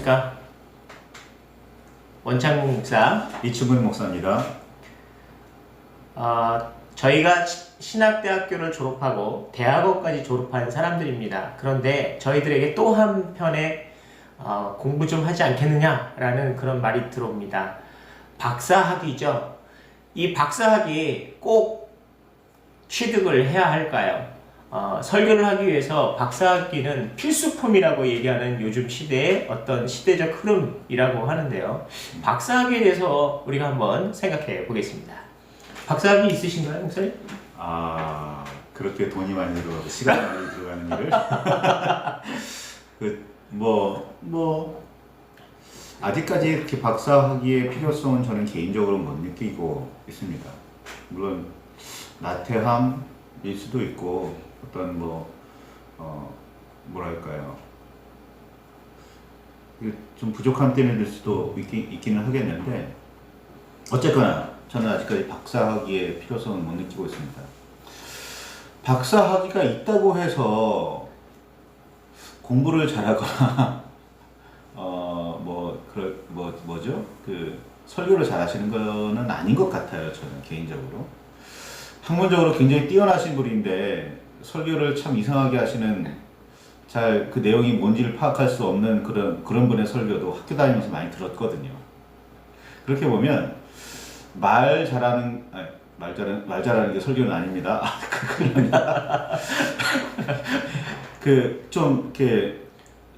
안녕하십니까. 원창 목사. 이충근 목사입니다. 저희가 신학대학교를 졸업하고 대학원까지 졸업한 사람들입니다. 그런데 저희들에게 또 한편의 공부 좀 하지 않겠느냐라는 그런 말이 들어옵니다. 박사학위죠. 이 박사학위 꼭 취득을 해야 할까요? 설교를 하기 위해서 박사학위는 필수품이라고 얘기하는 요즘 시대의 어떤 시대적 흐름이라고 하는데요. 박사학위에 대해서 우리가 한번 생각해 보겠습니다. 박사학위 있으신가요, 목사님? 그렇게 돈이 많이 들어가고 시간이 많이 들어가는 일을 아직까지 그렇게 박사학위의 필요성은 저는 개인적으로 못 느끼고 있습니다. 물론 나태함일 수도 있고 어떤 좀 부족함 때문일 수도 있기는 하겠는데, 어쨌거나 저는 아직까지 박사학위의 필요성은 못 느끼고 있습니다. 박사학위가 있다고 해서 공부를 잘하거나 설교를 잘하시는 거는 아닌 것 같아요. 저는 개인적으로 학문적으로 굉장히 뛰어나신 분인데 설교를 참 이상하게 하시는, 잘 그 내용이 뭔지를 파악할 수 없는 그런 분의 설교도 학교 다니면서 많이 들었거든요. 그렇게 보면 말 잘하는 게 설교는 아닙니다. 좀 이렇게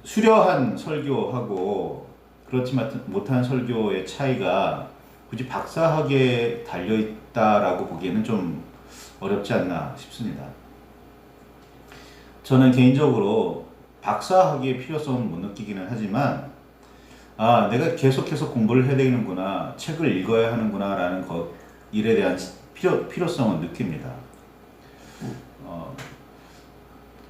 수려한 설교하고 그렇지 못한 설교의 차이가 굳이 박사학위에 달려 있다라고 보기에는 좀 어렵지 않나 싶습니다. 저는 개인적으로 박사학위의 필요성은 못 느끼기는 하지만, 내가 계속해서 공부를 해야 되는구나, 책을 읽어야 하는구나 라는 일에 대한 필요성은 느낍니다.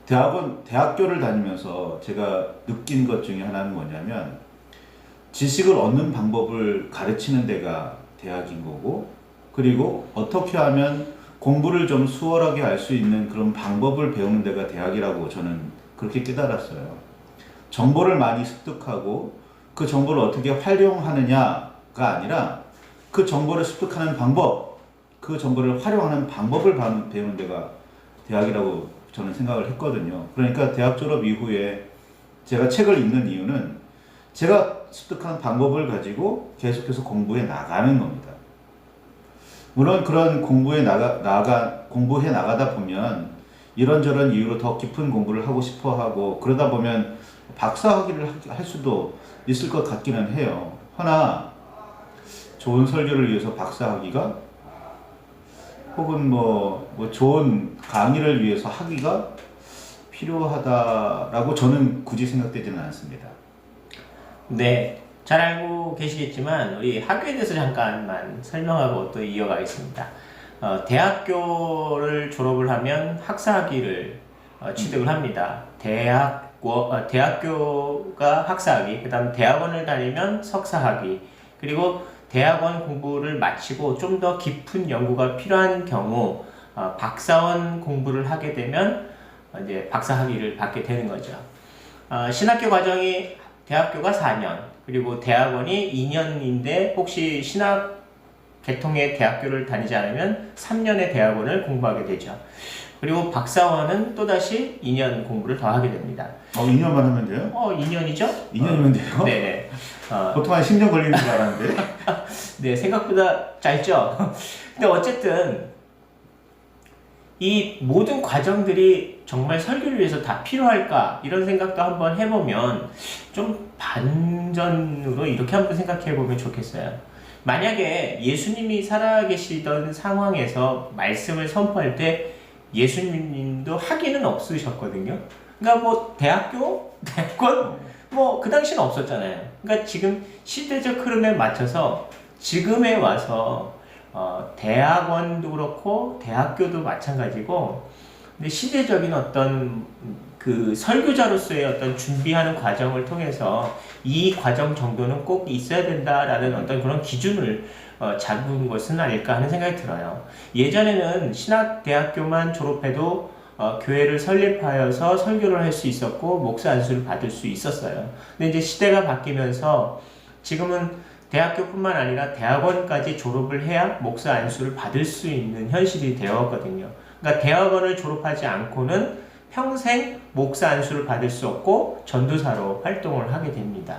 대학교를 다니면서 제가 느낀 것 중에 하나는 뭐냐면, 지식을 얻는 방법을 가르치는 데가 대학인 거고, 그리고 어떻게 하면 공부를 좀 수월하게 할 수 있는 그런 방법을 배우는 데가 대학이라고 저는 그렇게 깨달았어요. 정보를 많이 습득하고 그 정보를 어떻게 활용하느냐가 아니라 그 정보를 습득하는 방법, 그 정보를 활용하는 방법을 배우는 데가 대학이라고 저는 생각을 했거든요. 그러니까 대학 졸업 이후에 제가 책을 읽는 이유는 제가 습득한 방법을 가지고 계속해서 공부해 나가는 겁니다. 물론 그런 공부해 나가다 보면 이런저런 이유로 더 깊은 공부를 하고 싶어 하고, 그러다 보면 박사학위를 할 수도 있을 것 같기는 해요. 허나 좋은 설교를 위해서 박사학위가, 혹은 좋은 강의를 위해서 학위가 필요하다라고 저는 굳이 생각되지는 않습니다. 네, 잘 알고 계시겠지만 우리 학교에 대해서 잠깐만 설명하고 또 이어가겠습니다. 대학교를 졸업을 하면 학사학위를 취득을 합니다. 대학교가 학사학위, 그 다음 대학원을 다니면 석사학위, 그리고 대학원 공부를 마치고 좀 더 깊은 연구가 필요한 경우 박사원 공부를 하게 되면 이제 박사학위를 받게 되는 거죠. 신학교 과정이 대학교가 4년, 그리고 대학원이 2년인데 혹시 신학 계통의 대학교를 다니지 않으면 3년의 대학원을 공부하게 되죠. 그리고 박사원은 또다시 2년 공부를 더 하게 됩니다. 2년만 하면 돼요? 2년이죠? 2년이면 돼요? 네네. 보통 한 10년 걸리는 줄 알았는데. 네, 생각보다 짧죠? 근데 어쨌든 이 모든 과정들이 정말 설교를 위해서 다 필요할까? 이런 생각도 한번 해보면 좀 반전으로 이렇게 한번 생각해보면 좋겠어요. 만약에 예수님이 살아계시던 상황에서 말씀을 선포할 때 예수님도 학위는 없으셨거든요. 그러니까 대학원 그 당시는 없었잖아요. 그러니까 지금 시대적 흐름에 맞춰서 지금에 와서 대학원도 그렇고 대학교도 마찬가지고, 근데 시대적인 어떤 그 설교자로서의 어떤 준비하는 과정을 통해서 이 과정 정도는 꼭 있어야 된다라는 어떤 그런 기준을 잡은 것은 아닐까 하는 생각이 들어요. 예전에는 신학대학교만 졸업해도 교회를 설립하여서 설교를 할 수 있었고 목사 안수를 받을 수 있었어요. 근데 이제 시대가 바뀌면서 지금은 대학교뿐만 아니라 대학원까지 졸업을 해야 목사 안수를 받을 수 있는 현실이 되었거든요. 그러니까 대학원을 졸업하지 않고는 평생 목사 안수를 받을 수 없고 전도사로 활동을 하게 됩니다.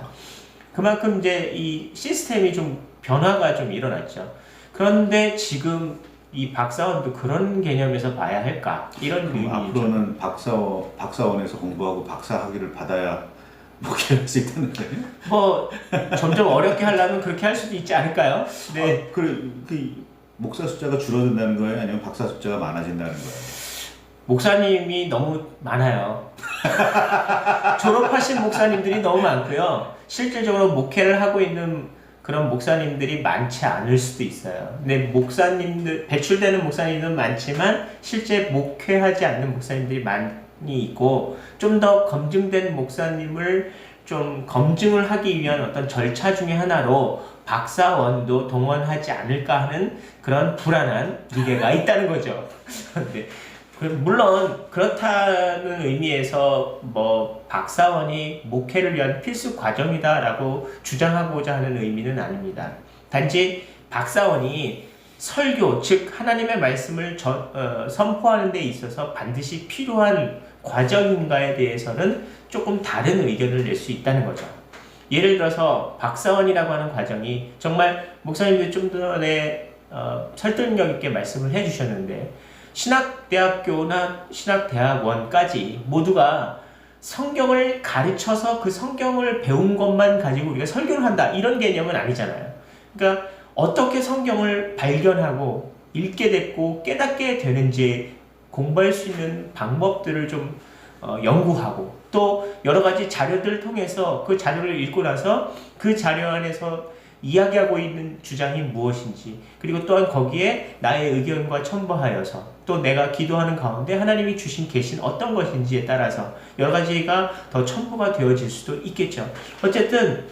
그만큼 이제 이 시스템이 좀 변화가 좀 일어났죠. 그런데 지금 이 박사원도 그런 개념에서 봐야 할까? 이런 의미죠. 앞으로는 박사원에서 공부하고 박사 학위를 받아야 목회할 수 있다는 거예요? 뭐 점점 어렵게 하려면 그렇게 할 수도 있지 않을까요? 네. 그 목사 숫자가 줄어든다는 거예요? 아니면 박사 숫자가 많아진다는 거예요? 목사님이 너무 많아요. 졸업하신 목사님들이 너무 많고요. 실질적으로 목회를 하고 있는 그런 목사님들이 많지 않을 수도 있어요. 근데 목사님들, 배출되는 목사님들은 많지만 실제 목회하지 않는 목사님들이 많이 있고, 좀 더 검증된 목사님을 좀 검증을 하기 위한 어떤 절차 중에 하나로 박사원도 동원하지 않을까 하는 그런 불안한 기대가 있다는 거죠. 네. 물론 그렇다는 의미에서 뭐 박사원이 목회를 위한 필수 과정이다라고 주장하고자 하는 의미는 아닙니다. 단지 박사원이 설교, 즉 하나님의 말씀을 선포하는 데 있어서 반드시 필요한 과정인가에 대해서는 조금 다른 의견을 낼 수 있다는 거죠. 예를 들어서 박사원이라고 하는 과정이 정말 목사님들이 좀 전에 설득력 있게 말씀을 해주셨는데, 신학대학교나 신학대학원까지 모두가 성경을 가르쳐서 그 성경을 배운 것만 가지고 우리가 설교를 한다, 이런 개념은 아니잖아요. 그러니까 어떻게 성경을 발견하고 읽게 됐고 깨닫게 되는지 공부할 수 있는 방법들을 좀 연구하고, 또 여러 가지 자료들을 통해서 그 자료를 읽고 나서 그 자료 안에서 이야기하고 있는 주장이 무엇인지, 그리고 또한 거기에 나의 의견과 첨부하여서 또 내가 기도하는 가운데 하나님이 주신 계신 어떤 것인지에 따라서 여러 가지가 더 첨부가 되어질 수도 있겠죠. 어쨌든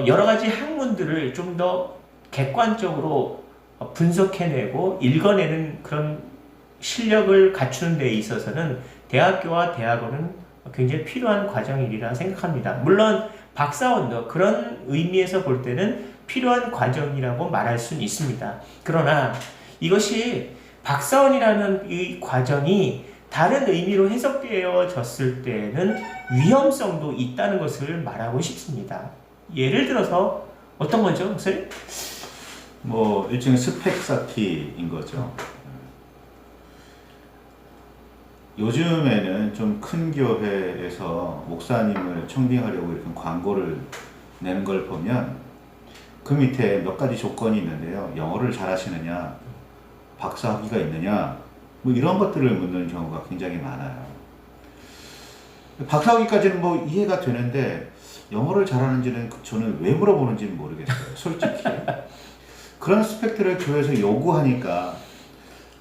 여러 가지 학문들을 좀 더 객관적으로 분석해내고 읽어내는 그런 실력을 갖추는 데 있어서는 대학교와 대학원은 굉장히 필요한 과정이라 생각합니다. 물론 박사원도 그런 의미에서 볼 때는 필요한 과정이라고 말할 수는 있습니다. 그러나 이것이 박사원이라는 이 과정이 다른 의미로 해석되어졌을 때는 위험성도 있다는 것을 말하고 싶습니다. 예를 들어서 어떤 거죠, 목사님? 뭐 일종의 스펙 쌓기인 거죠. 요즘에는 좀 큰 교회에서 목사님을 청빙하려고 이렇게 광고를 내는 걸 보면 그 밑에 몇 가지 조건이 있는데요. 영어를 잘하시느냐, 박사 학위가 있느냐, 뭐 이런 것들을 묻는 경우가 굉장히 많아요. 박사 학위까지는 뭐 이해가 되는데 영어를 잘하는지는 저는 왜 물어보는지는 모르겠어요. 솔직히. 그런 스펙들을 교회에서 요구하니까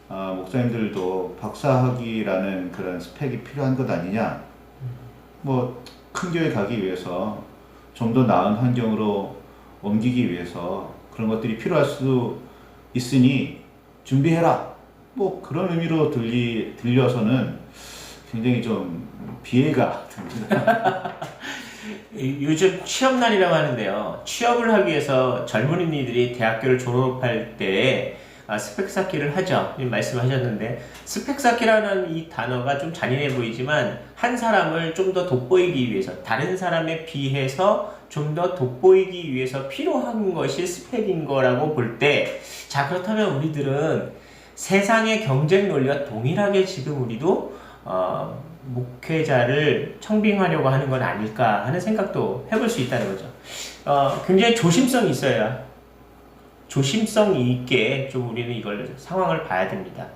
목사님들도 박사학위라는 그런 스펙이 필요한 것 아니냐, 뭐 큰 교회 가기 위해서 좀 더 나은 환경으로 옮기기 위해서 그런 것들이 필요할 수도 있으니 준비해라, 뭐 그런 의미로 들려서는 굉장히 좀 비애가 듭니다. 요즘 취업난이라고 하는데요. 취업을 하기 위해서 젊은이들이 대학교를 졸업할 때 스펙 쌓기를 하죠. 말씀하셨는데, 스펙 쌓기라는 이 단어가 좀 잔인해 보이지만 한 사람을 좀 더 돋보이기 위해서, 다른 사람에 비해서 좀 더 돋보이기 위해서 필요한 것이 스펙인 거라고 볼 때, 자, 그렇다면 우리들은 세상의 경쟁 논리와 동일하게 지금 우리도 목회자를 청빙하려고 하는 건 아닐까 하는 생각도 해볼 수 있다는 거죠. 굉장히 조심성이 있어야, 조심성 있게 좀 우리는 이걸 상황을 봐야 됩니다.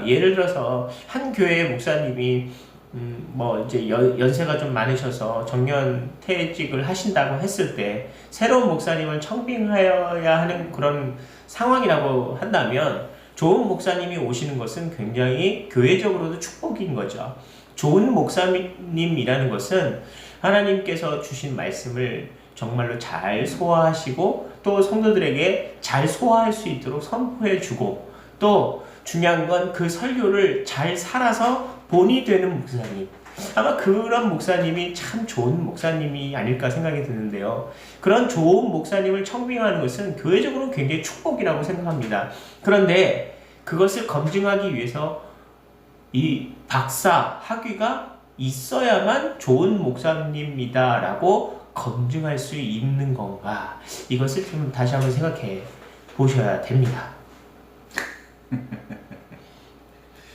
예를 들어서 한 교회의 목사님이 뭐 이제 연세가 좀 많으셔서 정년 퇴직을 하신다고 했을 때 새로운 목사님을 청빙하여야 하는 그런 상황이라고 한다면, 좋은 목사님이 오시는 것은 굉장히 교회적으로도 축복인 거죠. 좋은 목사님이라는 것은 하나님께서 주신 말씀을 정말로 잘 소화하시고 또 성도들에게 잘 소화할 수 있도록 선포해주고, 또 중요한 건 그 설교를 잘 살아서 본이 되는 목사님. 아마 그런 목사님이 참 좋은 목사님이 아닐까 생각이 드는데요. 그런 좋은 목사님을 청빙하는 것은 교회적으로 굉장히 축복이라고 생각합니다. 그런데 그것을 검증하기 위해서 이 박사, 학위가 있어야만 좋은 목사님이다라고 검증할 수 있는 건가? 이것을 좀 다시 한번 생각해 보셔야 됩니다.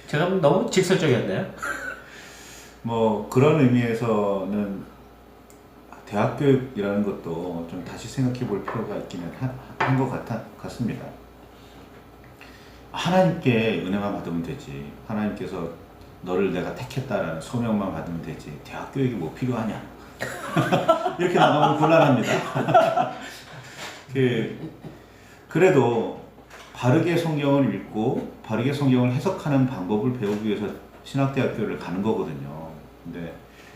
제가 너무 직설적이었나요? 뭐 그런 의미에서는 대학 교육이라는 것도 좀 다시 생각해 볼 필요가 있기는 한 것 같습니다. 하나님께 은혜만 받으면 되지. 하나님께서 너를 내가 택했다라는 소명만 받으면 되지. 대학 교육이 뭐 필요하냐? 이렇게 나가면 곤란합니다. 그래도 바르게 성경을 읽고 바르게 성경을 해석하는 방법을 배우기 위해서 신학대학교를 가는 거거든요. 근데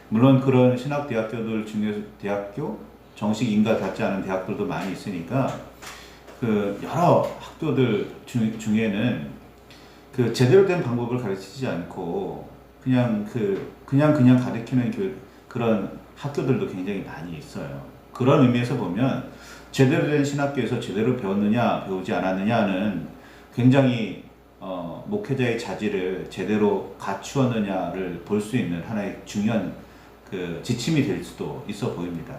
물론 그런 신학대학교들 중에서 대학교 정식 인가 닿지 않은 대학들도 많이 있으니까 그 여러 학교들 중에는 그 제대로 된 방법을 가르치지 않고 그냥 가르치는 그런 학교들도 굉장히 많이 있어요. 그런 의미에서 보면 제대로 된 신학교에서 제대로 배웠느냐 배우지 않았느냐는 굉장히 목회자의 자질을 제대로 갖추었느냐를 볼 수 있는 하나의 중요한 그 지침이 될 수도 있어 보입니다.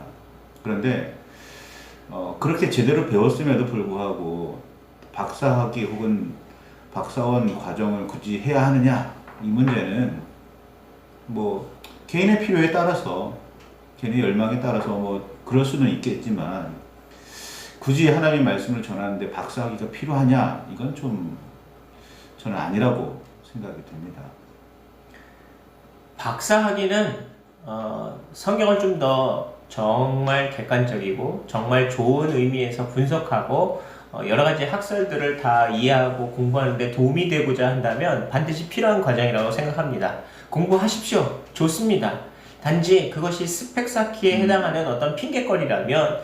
그런데 그렇게 제대로 배웠음에도 불구하고 박사학위 혹은 박사원 과정을 굳이 해야 하느냐, 이 문제는 뭐 개인의 필요에 따라서, 개인의 열망에 따라서 뭐 그럴 수는 있겠지만 굳이 하나님 말씀을 전하는데 박사학위가 필요하냐, 이건 좀 저는 아니라고 생각이 됩니다. 박사학위는 성경을 좀 더 정말 객관적이고 정말 좋은 의미에서 분석하고 여러 가지 학설들을 다 이해하고 공부하는데 도움이 되고자 한다면 반드시 필요한 과정이라고 생각합니다. 공부하십시오. 좋습니다. 단지 그것이 스펙 쌓기에 해당하는 어떤 핑계거리라면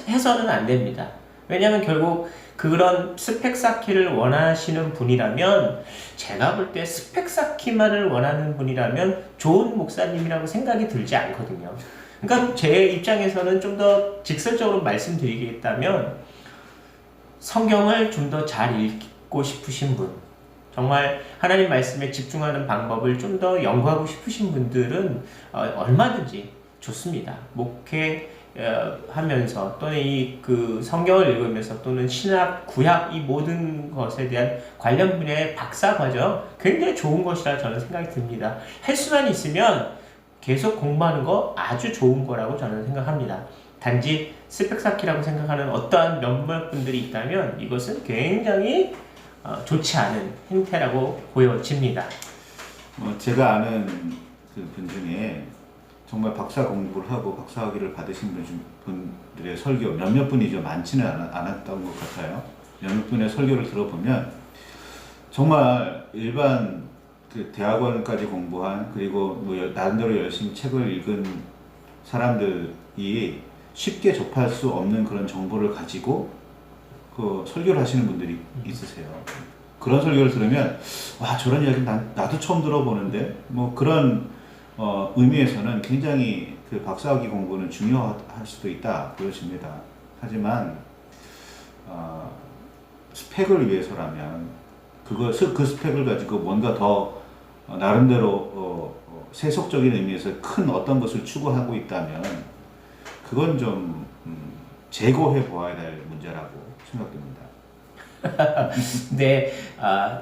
해서는 안 됩니다. 왜냐하면 결국 그런 스펙 쌓기를 원하시는 분이라면, 제가 볼 때 스펙 쌓기만을 원하는 분이라면 좋은 목사님이라고 생각이 들지 않거든요. 그러니까 제 입장에서는 좀 더 직설적으로 말씀드리겠다면, 성경을 좀 더 잘 읽고 싶으신 분, 정말 하나님 말씀에 집중하는 방법을 좀 더 연구하고 싶으신 분들은 얼마든지 좋습니다. 목회하면서 또는 이 그 성경을 읽으면서 또는 신학, 구약 이 모든 것에 대한 관련 분야의 박사 과정 굉장히 좋은 것이라 저는 생각이 듭니다. 할 수만 있으면 계속 공부하는 거 아주 좋은 거라고 저는 생각합니다. 단지 스펙 쌓기라고 생각하는 어떠한 몇몇 분들이 있다면 이것은 굉장히 좋지 않은 행태라고 보여집니다. 제가 아는 그 분 중에 정말 박사 공부를 하고 박사학위를 받으신 분들의 설교 몇몇 분이죠. 많지는 않았던 것 같아요. 몇몇 분의 설교를 들어보면 정말 일반 그 대학원까지 공부한, 그리고 뭐 나름대로 열심히 책을 읽은 사람들이 쉽게 접할 수 없는 그런 정보를 가지고 그 설교를 하시는 분들이 있으세요. 그런 설교를 들으면 와, 저런 이야기 나도 처음 들어보는데, 뭐 그런 의미에서는 굉장히 그 박사학위 공부는 중요할 수도 있다 보여집니다. 하지만 스펙을 위해서라면 그 스펙을 가지고 뭔가 더 나름대로 세속적인 의미에서 큰 어떤 것을 추구하고 있다면 그건 좀 재고해 보아야 될 문제라고 생각됩니다. 네,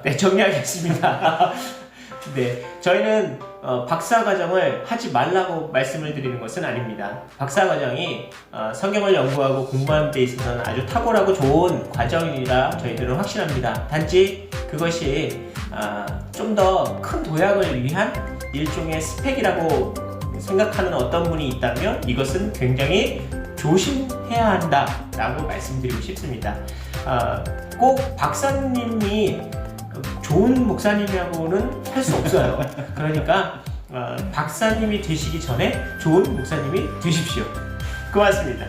네, 정리하겠습니다. 네, 저희는 박사과정을 하지 말라고 말씀을 드리는 것은 아닙니다. 박사과정이 성경을 연구하고 공부하는 데 있어서는 아주 탁월하고 좋은 과정이라 저희들은 확신합니다. 단지 그것이 좀 더 큰 도약을 위한 일종의 스펙이라고 생각하는 어떤 분이 있다면 이것은 굉장히 조심해야 한다라고 말씀드리고 싶습니다. 꼭 박사님이 좋은 목사님이라고는 할 수 없어요. 그러니까 박사님이 되시기 전에 좋은 목사님이 되십시오. 고맙습니다.